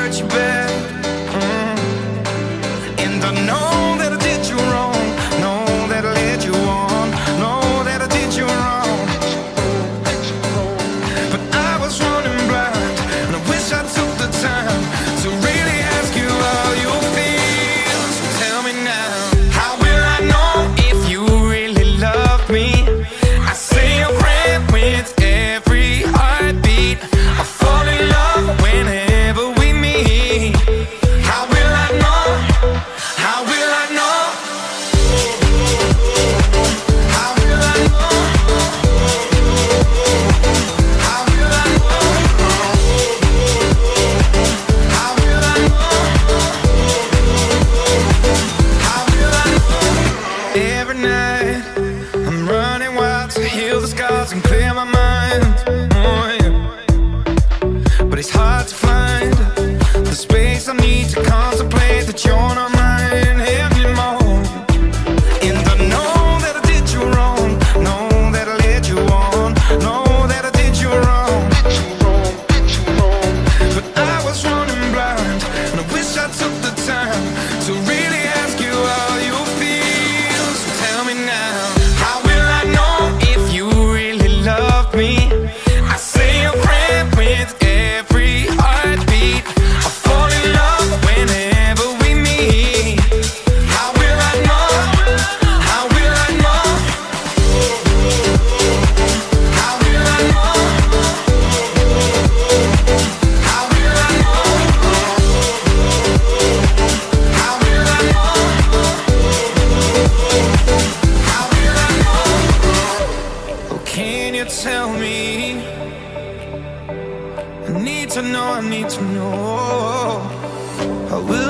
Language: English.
hurt you bad. And I know that I did you wrong, know that I led you on, know that I did you wrong. But I was running blind, and I wish I took the time to really ask you how you feel. So tell me now, how will I know if you really love me? I say a prayer with every heartbeat. I fall in love whenever we meet. How will I know? How will I know? How will I know? How will I know? How will I know? How will I know? Every night I'm running wild to heal the scars and clear my mind. Oh, yeah. But it's hard to find the space I need to contemplate that you're not mine anymore. And I know that I did you wrong, know that I led you on, know that I did you wrong. But I was running blind, and I wish I took the time to really ask you how you feel. So tell me now, how will I know if you really love me? I say a prayer with every heartbeat. I fall in love whenever we meet. How will I know? How will I know? How will I know? How will I know? How will I know? How will I know? Oh, can you tell me? I need to know, I need to know. How will